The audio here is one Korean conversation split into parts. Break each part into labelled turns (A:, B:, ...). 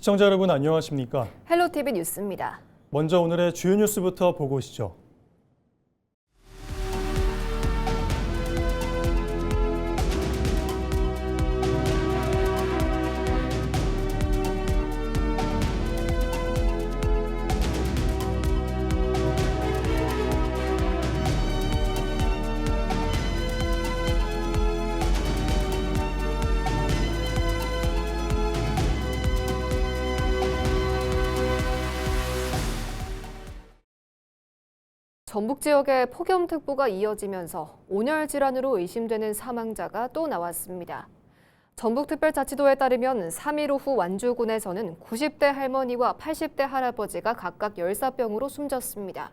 A: 시청자 여러분 안녕하십니까?
B: 헬로티비 뉴스입니다.
A: 먼저 오늘의 주요 뉴스부터 보고 오시죠.
B: 전북 지역에 폭염특보가 이어지면서 온열 질환으로 의심되는 사망자가 또 나왔습니다. 전북특별자치도에 따르면 3일 오후 완주군에서는 90대 할머니와 80대 할아버지가 각각 열사병으로 숨졌습니다.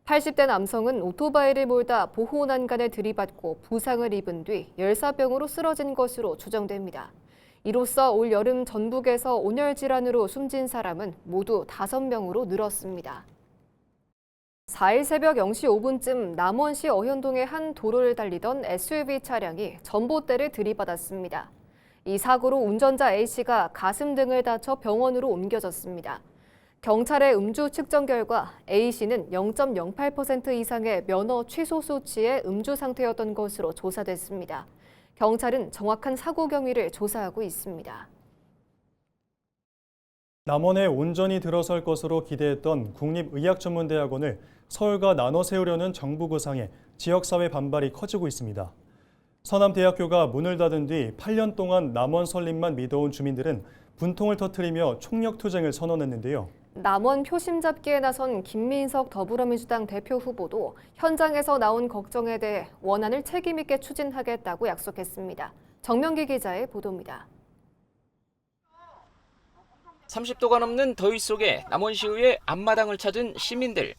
B: 80대 남성은 오토바이를 몰다 보호난간에 들이받고 부상을 입은 뒤 열사병으로 쓰러진 것으로 추정됩니다. 이로써 올 여름 전북에서 온열 질환으로 숨진 사람은 모두 5명으로 늘었습니다. 4일 새벽 0시 5분쯤 남원시 어현동의 한 도로를 달리던 SUV 차량이 전봇대를 들이받았습니다. 이 사고로 운전자 A씨가 가슴 등을 다쳐 병원으로 옮겨졌습니다. 경찰의 음주 측정 결과 A씨는 0.08% 이상의 면허 취소 수치의 음주 상태였던 것으로 조사됐습니다. 경찰은 정확한 사고 경위를 조사하고 있습니다.
A: 남원에 온전히 들어설 것으로 기대했던 국립의학전문대학원을 서울과 나눠 세우려는 정부 구상에 지역사회 반발이 커지고 있습니다. 서남대학교가 문을 닫은 뒤 8년 동안 남원 설립만 믿어온 주민들은 분통을 터뜨리며 총력투쟁을 선언했는데요.
B: 남원 표심 잡기에 나선 김민석 더불어민주당 대표 후보도 현장에서 나온 걱정에 대해 원안을 책임 있게 추진하겠다고 약속했습니다. 정명기 기자의 보도입니다.
C: 30도가 넘는 더위 속에 남원시의회 앞마당을 찾은 시민들.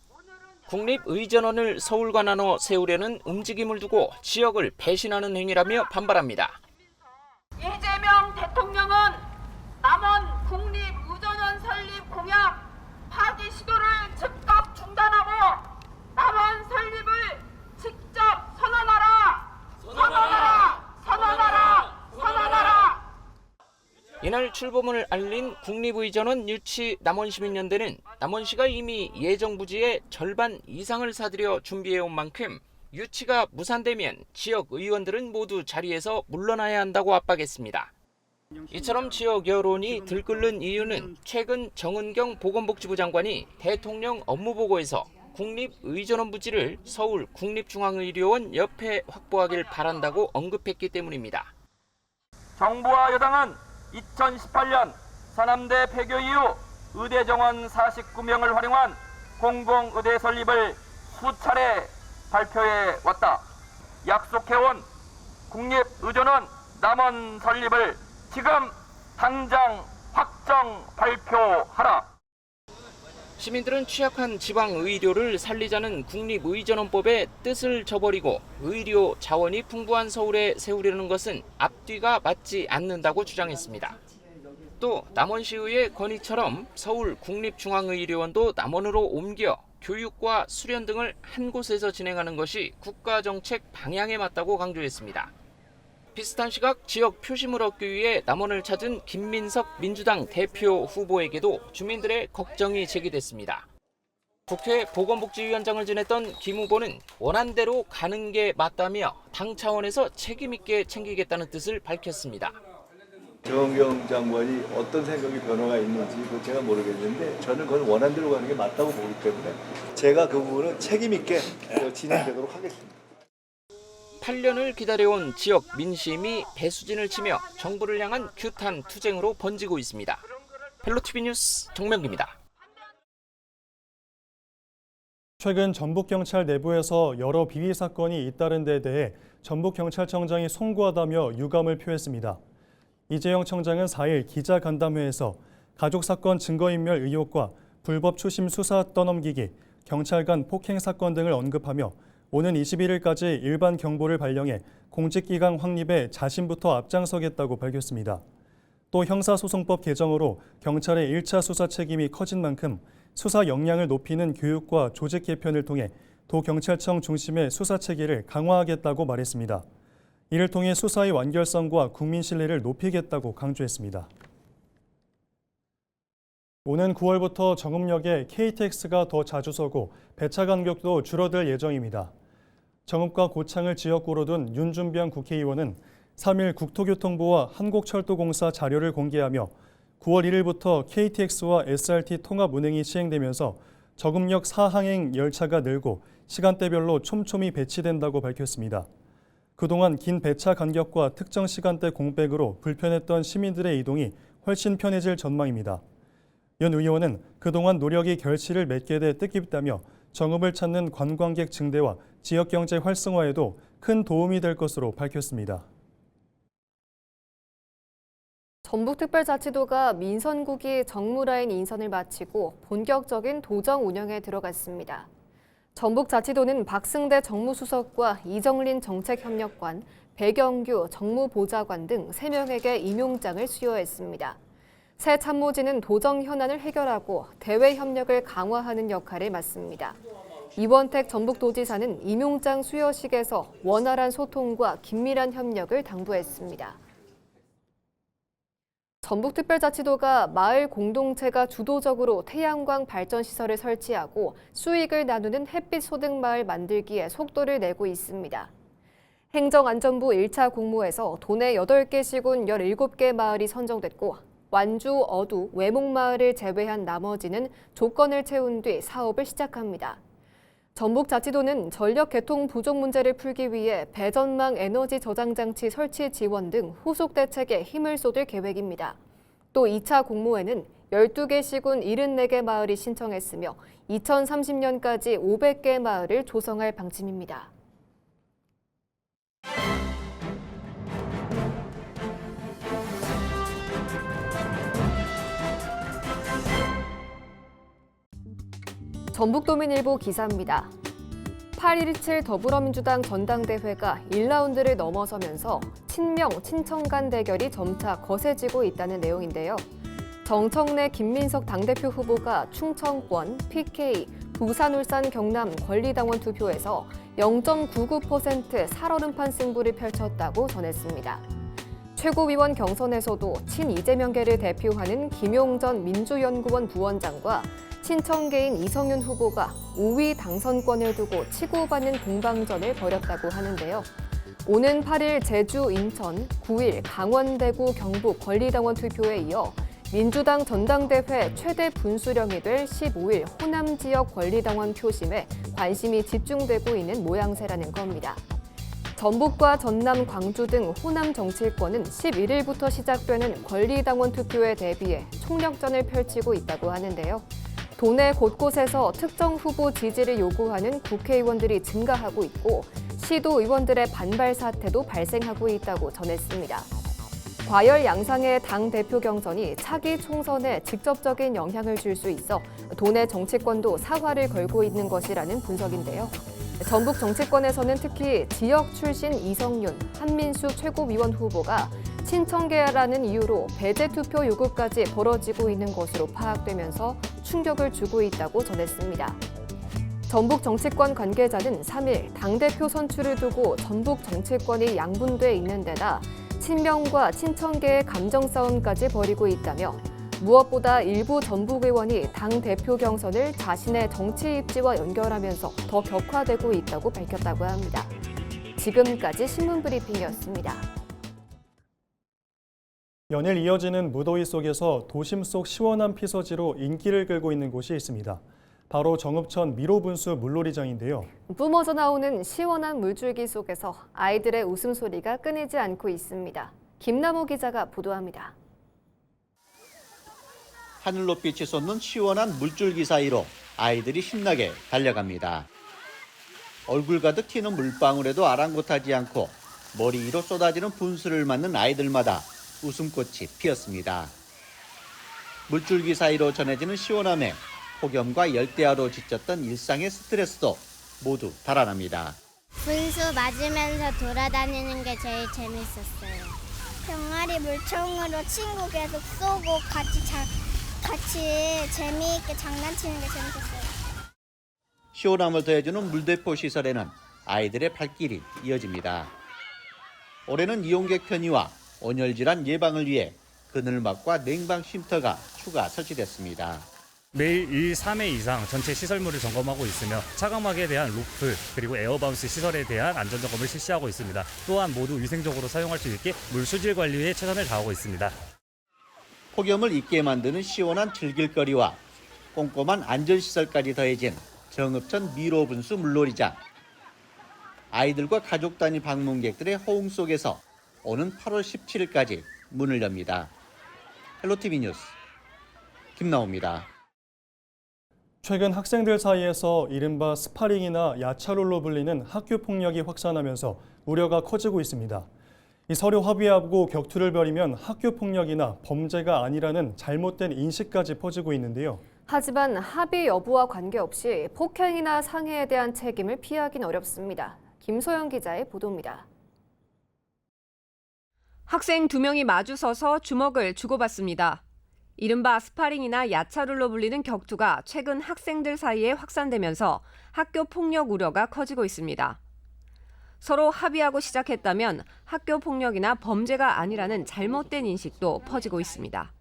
C: 국립의전원을 서울과 나눠 세우려는 움직임을 두고 지역을 배신하는 행위라며 반발합니다.
D: 이재명 대통령은 남원 국립의전원 설립 공약 파기 시도를 즉각 중단하고 남원 설립을 직접 선언하라! 선언하라! 선언하라! 선언하라!
C: 이날 출범을 알린 국립의전원 유치 남원시민연대는 남원시가 이미 예정 부지의 절반 이상을 사들여 준비해온 만큼 유치가 무산되면 지역 의원들은 모두 자리에서 물러나야 한다고 압박했습니다. 이처럼 지역 여론이 들끓는 이유는 최근 정은경 보건복지부 장관이 대통령 업무보고에서 국립의전원 부지를 서울 국립중앙의료원 옆에 확보하길 바란다고 언급했기 때문입니다.
E: 정부와 여당은 2018년 서남대 폐교 이후 의대 정원 49명을 활용한 공공의대 설립을 수차례 발표해 왔다. 약속해온 국립의전원 남원 설립을 지금 당장 확정 발표하라.
C: 시민들은 취약한 지방의료를 살리자는 국립의전원법의 뜻을 저버리고 의료 자원이 풍부한 서울에 세우려는 것은 앞뒤가 맞지 않는다고 주장했습니다. 또 남원시의회 건의처럼 서울 국립중앙의료원도 남원으로 옮겨 교육과 수련 등을 한 곳에서 진행하는 것이 국가정책 방향에 맞다고 강조했습니다. 비슷한 시각 지역 표심을 얻기 위해 남원을 찾은 김민석 민주당 대표 후보에게도 주민들의 걱정이 제기됐습니다. 국회 보건복지위원장을 지냈던 김 후보는 원안대로 가는 게 맞다며 당 차원에서 책임 있게 챙기겠다는 뜻을 밝혔습니다.
F: 정은경 장관이 어떤 생각이 변화가 있는지 제가 모르겠는데 저는 그건 원안대로 가는 게 맞다고 보기 때문에 제가 그 부분은 책임 있게 진행되도록 하겠습니다.
C: 8년을 기다려온 지역 민심이 배수진을 치며 정부를 향한 규탄 투쟁으로 번지고 있습니다. 헬로티비 뉴스 정명기입니다.
A: 최근 전북경찰 내부에서 여러 비위 사건이 잇따른 데 대해 전북경찰청장이 송구하다며 유감을 표했습니다. 이재영 청장은 4일 기자간담회에서 가족사건 증거인멸 의혹과 불법 추심 수사 떠넘기기, 경찰 간 폭행 사건 등을 언급하며 오는 21일까지 일반 경보를 발령해 공직기강 확립에 자신부터 앞장서겠다고 밝혔습니다. 또 형사소송법 개정으로 경찰의 1차 수사 책임이 커진 만큼 수사 역량을 높이는 교육과 조직 개편을 통해 도경찰청 중심의 수사 체계를 강화하겠다고 말했습니다. 이를 통해 수사의 완결성과 국민 신뢰를 높이겠다고 강조했습니다. 오는 9월부터 정읍역에 KTX가 더 자주 서고 배차 간격도 줄어들 예정입니다. 정읍과 고창을 지역구로 둔 윤준병 국회의원은 3일 국토교통부와 한국철도공사 자료를 공개하며 9월 1일부터 KTX와 SRT 통합 운행이 시행되면서 정읍역 4항행 열차가 늘고 시간대별로 촘촘히 배치된다고 밝혔습니다. 그동안 긴 배차 간격과 특정 시간대 공백으로 불편했던 시민들의 이동이 훨씬 편해질 전망입니다. 윤 의원은 그동안 노력이 결실을 맺게 돼 뜻깊다며 정읍을 찾는 관광객 증대와 지역경제 활성화에도 큰 도움이 될 것으로 밝혔습니다.
B: 전북특별자치도가 민선국이 정무라인 인선을 마치고 본격적인 도정 운영에 들어갔습니다. 전북자치도는 박승대 정무수석과 이정린 정책협력관, 백영규 정무보좌관 등 3명에게 임용장을 수여했습니다. 새 참모진은 도정 현안을 해결하고 대외 협력을 강화하는 역할을 맡습니다. 이원택 전북도지사는 임용장 수여식에서 원활한 소통과 긴밀한 협력을 당부했습니다. 전북특별자치도가 마을 공동체가 주도적으로 태양광 발전 시설을 설치하고 수익을 나누는 햇빛 소득 마을 만들기에 속도를 내고 있습니다. 행정안전부 1차 공모에서 도내 8개 시군 17개 마을이 선정됐고 완주, 어두, 외목마을을 제외한 나머지는 조건을 채운 뒤 사업을 시작합니다. 전북자치도는 전력 개통 부족 문제를 풀기 위해 배전망 에너지 저장 장치 설치 지원 등 후속 대책에 힘을 쏟을 계획입니다. 또 2차 공모에는 12개 시군 74개 마을이 신청했으며 2030년까지 500개 마을을 조성할 방침입니다. 전북도민일보 기사입니다. 8.17 더불어민주당 전당대회가 1라운드를 넘어서면서 친명, 친청 간 대결이 점차 거세지고 있다는 내용인데요. 정청래, 김민석 당대표 후보가 충청권, PK, 부산, 울산, 경남 권리당원 투표에서 0.99% 살얼음판 승부를 펼쳤다고 전했습니다. 최고위원 경선에서도 친이재명계를 대표하는 김용전 민주연구원 부원장과 친청계인 이성윤 후보가 5위 당선권을 두고 치고받는 공방전을 벌였다고 하는데요. 오는 8일 제주, 인천, 9일 강원, 대구, 경북 권리당원 투표에 이어 민주당 전당대회 최대 분수령이 될 15일 호남 지역 권리당원 표심에 관심이 집중되고 있는 모양새라는 겁니다. 전북과 전남, 광주 등 호남 정치권은 11일부터 시작되는 권리당원 투표에 대비해 총력전을 펼치고 있다고 하는데요. 도내 곳곳에서 특정 후보 지지를 요구하는 국회의원들이 증가하고 있고 시도 의원들의 반발 사태도 발생하고 있다고 전했습니다. 과열 양상의 당대표 경선이 차기 총선에 직접적인 영향을 줄 수 있어 도내 정치권도 사활을 걸고 있는 것이라는 분석인데요. 전북 정치권에서는 특히 지역 출신 이성윤, 한민수 최고위원 후보가 친청계라는 이유로 배제 투표 요구까지 벌어지고 있는 것으로 파악되면서 충격을 주고 있다고 전했습니다. 전북 정치권 관계자는 3일 당대표 선출을 두고 전북 정치권이 양분돼 있는 데다 친명과 친청계의 감정 싸움까지 벌이고 있다며 무엇보다 일부 전북 의원이 당대표 경선을 자신의 정치 입지와 연결하면서 더 격화되고 있다고 밝혔다고 합니다. 지금까지 신문브리핑이었습니다.
A: 연일 이어지는 무더위 속에서 도심 속 시원한 피서지로 인기를 끌고 있는 곳이 있습니다. 바로 정읍천 미로분수 물놀이장인데요.
B: 뿜어져 나오는 시원한 물줄기 속에서 아이들의 웃음소리가 끊이지 않고 있습니다. 김남호 기자가 보도합니다.
G: 하늘 높이치 솟는 시원한 물줄기 사이로 아이들이 신나게 달려갑니다. 얼굴 가득 튀는 물방울에도 아랑곳하지 않고 머리 위로 쏟아지는 분수를 맞는 아이들마다 웃음꽃이 피었습니다. 물줄기 사이로 전해지는 시원함에 폭염과 열대야로 지쳤던 일상의 스트레스도 모두 달아납니다.
H: 분수 맞으면서 돌아다니는 게 제일 재밌었어요. 병아리 물총으로 친구 계속 쏘고 같이 재미있게 장난치는 게 재밌었어요.
G: 시원함을 더해주는 물대포 시설에는 아이들의 발길이 이어집니다. 올해는 이용객 편의와 온열 질환 예방을 위해 그늘막과 냉방 쉼터가 추가 설치됐습니다.
I: 매일 1, 3회 이상 전체 시설물을 점검하고 있으며 차광막에 대한 루프 그리고 에어바운스 시설에 대한 안전점검을 실시하고 있습니다. 또한 모두 위생적으로 사용할 수 있게 물 수질 관리에 최선을 다하고 있습니다.
G: 폭염을 잊게 만드는 시원한 즐길거리와 꼼꼼한 안전시설까지 더해진 정읍천 미로분수 물놀이장. 아이들과 가족 단위 방문객들의 호응 속에서 오는 8월 17일까지 문을 엽니다. 헬로티비 뉴스 김나옵니다.
A: 최근 학생들 사이에서 이른바 스파링이나 야차롤로 불리는 학교 폭력이 확산하면서 우려가 커지고 있습니다. 이 서로 합의하고 격투를 벌이면 학교 폭력이나 범죄가 아니라는 잘못된 인식까지 퍼지고 있는데요.
B: 하지만 합의 여부와 관계없이 폭행이나 상해에 대한 책임을 피하기는 어렵습니다. 김소영 기자의 보도입니다.
J: 학생 2명이 마주서서 주먹을 주고받습니다. 이른바 스파링이나 야차룰로 불리는 격투가 최근 학생들 사이에 확산되면서 학교 폭력 우려가 커지고 있습니다. 서로 합의하고 시작했다면 학교 폭력이나 범죄가 아니라는 잘못된 인식도 퍼지고 있습니다.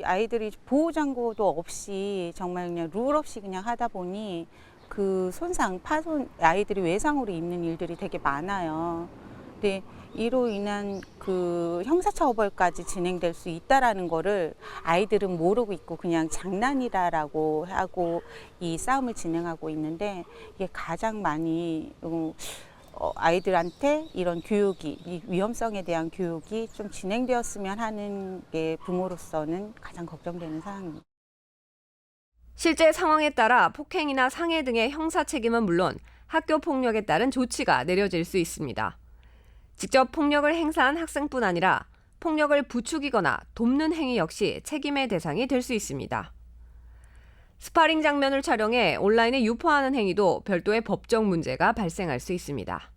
K: 아이들이 보호장구도 없이 정말 그냥 룰 없이 그냥 하다 보니 그 손상, 파손, 아이들이 외상으로 입는 일들이 되게 많아요. 근데 이로 인한 그 형사처벌까지 진행될 수 있다라는 거를 아이들은 모르고 있고 그냥 장난이다라고 하고 이 싸움을 진행하고 있는데 이게 가장 많이 아이들한테 이런 교육이, 이 위험성에 대한 교육이 좀 진행되었으면 하는 게 부모로서는 가장 걱정되는 사항입니다.
J: 실제 상황에 따라 폭행이나 상해 등의 형사 책임은 물론 학교 폭력에 따른 조치가 내려질 수 있습니다. 직접 폭력을 행사한 학생뿐 아니라 폭력을 부추기거나 돕는 행위 역시 책임의 대상이 될 수 있습니다. 스파링 장면을 촬영해 온라인에 유포하는 행위도 별도의 법적 문제가 발생할 수 있습니다.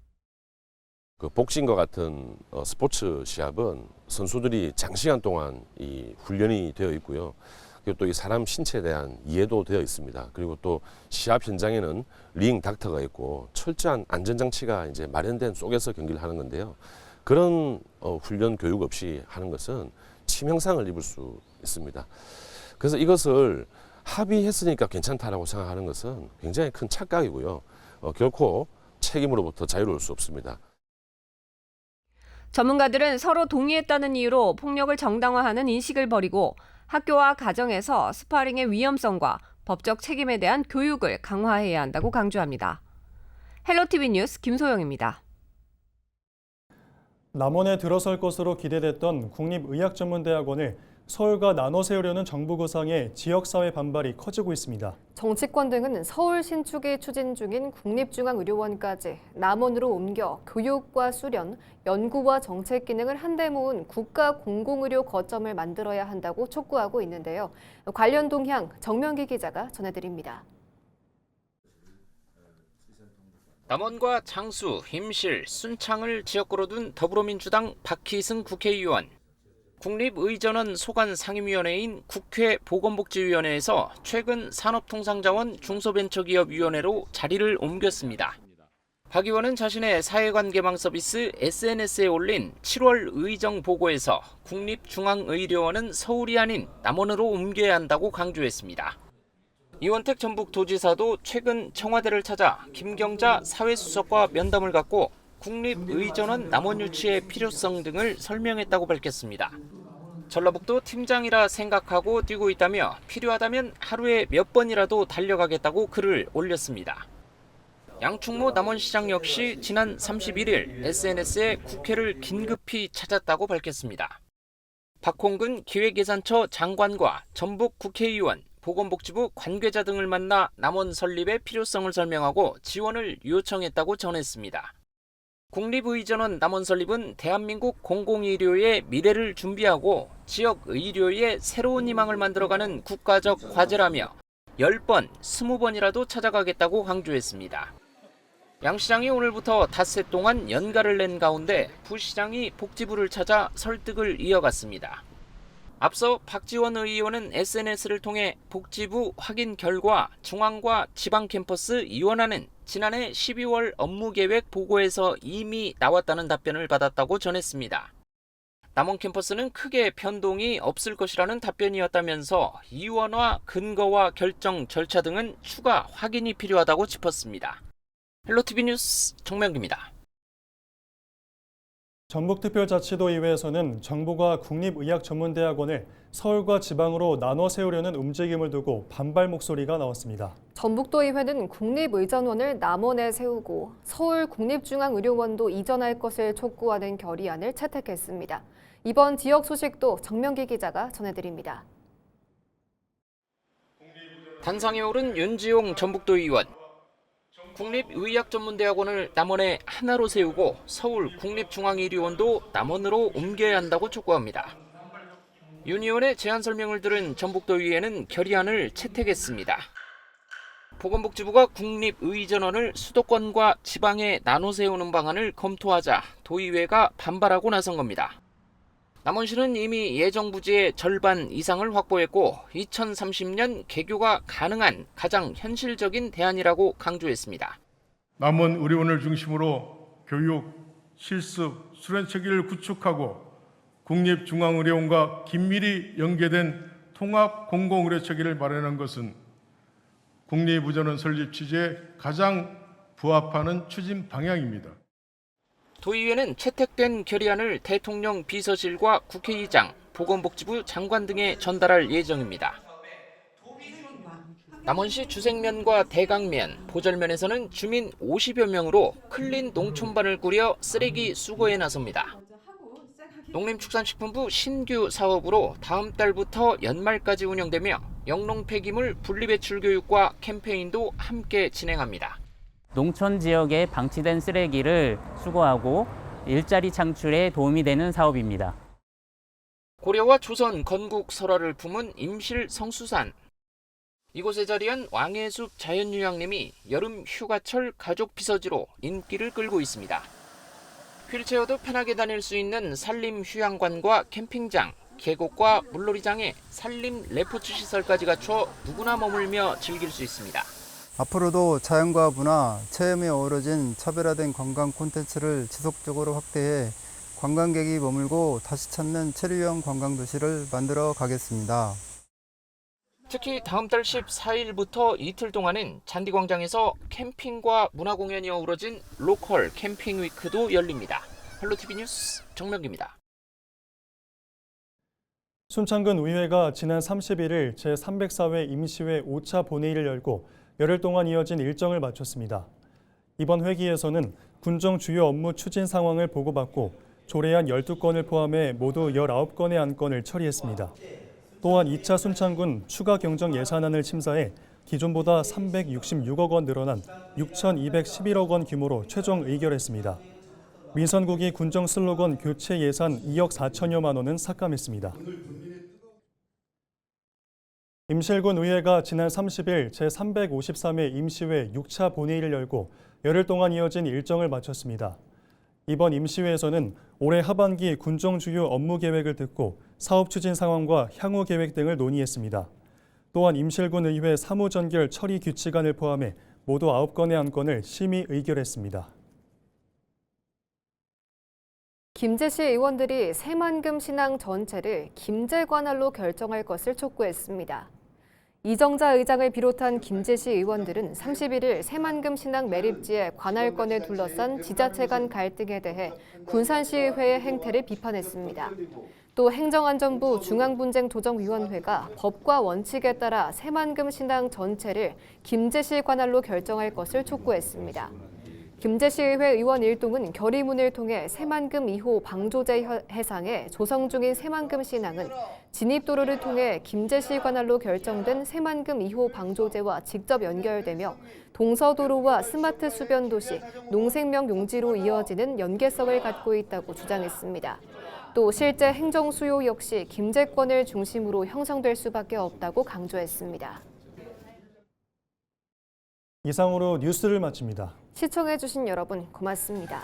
L: 그 복싱과 같은 스포츠 시합은 선수들이 장시간 동안 이 훈련이 되어 있고요. 그리고 또 이 사람 신체에 대한 이해도 되어 있습니다. 그리고 또 시합 현장에는 링 닥터가 있고 철저한 안전장치가 이제 마련된 속에서 경기를 하는 건데요. 그런 훈련 교육 없이 하는 것은 치명상을 입을 수 있습니다. 그래서 이것을 합의했으니까 괜찮다라고 생각하는 것은 굉장히 큰 착각이고요. 결코 책임으로부터 자유로울 수 없습니다.
J: 전문가들은 서로 동의했다는 이유로 폭력을 정당화하는 인식을 버리고 학교와 가정에서 스파링의 위험성과 법적 책임에 대한 교육을 강화해야 한다고 강조합니다. 헬로티비 뉴스 김소영입니다.
A: 남원에 들어설 것으로 기대됐던 국립의학전문대학원을 서울과 나눠 세우려는 정부 구상에 지역사회 반발이 커지고 있습니다.
B: 정치권 등은 서울 신축이 추진 중인 국립중앙의료원까지 남원으로 옮겨 교육과 수련, 연구와 정책 기능을 한데 모은 국가 공공의료 거점을 만들어야 한다고 촉구하고 있는데요. 관련 동향 정명기 기자가 전해드립니다.
C: 남원과 장수, 힘실, 순창을 지역구로 둔 더불어민주당 박희승 국회의원. 국립의전원 소관 상임위원회인 국회 보건복지위원회에서 최근 산업통상자원 중소벤처기업위원회로 자리를 옮겼습니다. 박 의원은 자신의 사회관계망 서비스 SNS에 올린 7월 의정 보고에서 국립중앙의료원은 서울이 아닌 남원으로 옮겨야 한다고 강조했습니다. 이원택 전북도지사도 최근 청와대를 찾아 김경자 사회수석과 면담을 갖고 국립의전원 남원 유치의 필요성 등을 설명했다고 밝혔습니다. 전라북도 팀장이라 생각하고 뛰고 있다며 필요하다면 하루에 몇 번이라도 달려가겠다고 글을 올렸습니다. 양충모 남원시장 역시 지난 31일 SNS에 국회를 긴급히 찾았다고 밝혔습니다. 박홍근 기획예산처 장관과 전북 국회의원, 보건복지부 관계자 등을 만나 남원 설립의 필요성을 설명하고 지원을 요청했다고 전했습니다. 국립의전원 남원 설립은 대한민국 공공의료의 미래를 준비하고 지역 의료의 새로운 희망을 만들어가는 국가적 과제라며 10번, 20번이라도 찾아가겠다고 강조했습니다. 양 시장이 오늘부터 닷새 동안 연가를 낸 가운데 부시장이 복지부를 찾아 설득을 이어갔습니다. 앞서 박지원 의원은 SNS를 통해 복지부 확인 결과 중앙과 지방 캠퍼스 이원화는 지난해 12월 업무계획 보고에서 이미 나왔다는 답변을 받았다고 전했습니다. 남원 캠퍼스는 크게 변동이 없을 것이라는 답변이었다면서 이원화 근거와 결정 절차 등은 추가 확인이 필요하다고 짚었습니다. 헬로티비 뉴스 정명기입니다.
A: 전북특별자치도의회에서는 정부가 국립의학전문대학원을 서울과 지방으로 나눠 세우려는 움직임을 두고 반발 목소리가 나왔습니다.
B: 전북도의회는 국립의전원을 남원에 세우고 서울 국립중앙의료원도 이전할 것을 촉구하는 결의안을 채택했습니다. 이번 지역 소식도 정명기 기자가 전해드립니다.
C: 단상에 오른 윤지용 전북도의원. 국립의학전문대학원을 남원에 하나로 세우고 서울 국립중앙의료원도 남원으로 옮겨야 한다고 촉구합니다. 윤 의원의 제안 설명을 들은 전북도의회는 결의안을 채택했습니다. 보건복지부가 국립의전원을 수도권과 지방에 나눠 세우는 방안을 검토하자 도의회가 반발하고 나선 겁니다. 남원시는 이미 예정 부지의 절반 이상을 확보했고 2030년 개교가 가능한 가장 현실적인 대안이라고 강조했습니다.
M: 남원 의료원을 중심으로 교육, 실습, 수련 체계를 구축하고 국립중앙의료원과 긴밀히 연계된 통합 공공의료 체계를 마련한 것은 국립의전원 설립 취지에 가장 부합하는 추진 방향입니다.
C: 도의회는 채택된 결의안을 대통령 비서실과 국회의장, 보건복지부 장관 등에 전달할 예정입니다. 남원시 주생면과 대강면, 보절면에서는 주민 50여 명으로 클린 농촌반을 꾸려 쓰레기 수거에 나섭니다. 농림축산식품부 신규 사업으로 다음 달부터 연말까지 운영되며 영농 폐기물 분리배출 교육과 캠페인도 함께 진행합니다.
N: 농촌 지역에 방치된 쓰레기를 수거하고 일자리 창출에 도움이 되는 사업입니다.
C: 고려와 조선 건국 설화를 품은 임실 성수산. 이곳에 자리한 왕해숲 자연휴양림이 여름 휴가철 가족 비서지로 인기를 끌고 있습니다. 휠체어도 편하게 다닐 수 있는 산림 휴양관과 캠핑장, 계곡과 물놀이장에 산림 레포츠 시설까지 갖춰 누구나 머물며 즐길 수 있습니다.
O: 앞으로도 자연과 문화, 체험이 어우러진 차별화된 관광 콘텐츠를 지속적으로 확대해 관광객이 머물고 다시 찾는 체류형 관광도시를 만들어 가겠습니다.
C: 특히 다음 달 14일부터 이틀 동안은 잔디광장에서 캠핑과 문화공연이 어우러진 로컬 캠핑 위크도 열립니다. 헬로티비 뉴스 정명기입니다.
A: 순창군 의회가 지난 31일 제304회 임시회 5차 본회의를 열고 열흘 동안 이어진 일정을 마쳤습니다. 이번 회기에서는 군정 주요 업무 추진 상황을 보고받고 조례안 12건을 포함해 모두 19건의 안건을 처리했습니다. 또한 2차 순창군 추가 경정 예산안을 심사해 기존보다 366억 원 늘어난 6,211억 원 규모로 최종 의결했습니다. 민선국이 군정 슬로건 교체 예산 2억 4천여만 원은 삭감했습니다. 임실군 의회가 지난 30일 제353회 임시회 6차 본회의를 열고 열흘 동안 이어진 일정을 마쳤습니다. 이번 임시회에서는 올해 하반기 군정 주요 업무 계획을 듣고 사업 추진 상황과 향후 계획 등을 논의했습니다. 또한 임실군 의회 사무전결 처리 규칙안을 포함해 모두 9건의 안건을 심의 의결했습니다.
B: 김제시 의원들이 새만금 신앙 전체를 김제 관할로 결정할 것을 촉구했습니다. 이정자 의장을 비롯한 김제시 의원들은 31일 새만금 신앙 매립지의 관할권을 둘러싼 지자체 간 갈등에 대해 군산시의회의 행태를 비판했습니다. 또 행정안전부 중앙분쟁조정위원회가 법과 원칙에 따라 새만금 신앙 전체를 김제시 관할로 결정할 것을 촉구했습니다. 김제시의회 의원 일동은 결의문을 통해 새만금 2호 방조제 해상에 조성 중인 새만금 신항은 진입도로를 통해 김제시 관할로 결정된 새만금 2호 방조제와 직접 연결되며 동서도로와 스마트 수변도시, 농생명 용지로 이어지는 연계성을 갖고 있다고 주장했습니다. 또 실제 행정 수요 역시 김제권을 중심으로 형성될 수밖에 없다고 강조했습니다.
A: 이상으로 뉴스를 마칩니다.
B: 시청해주신 여러분 고맙습니다.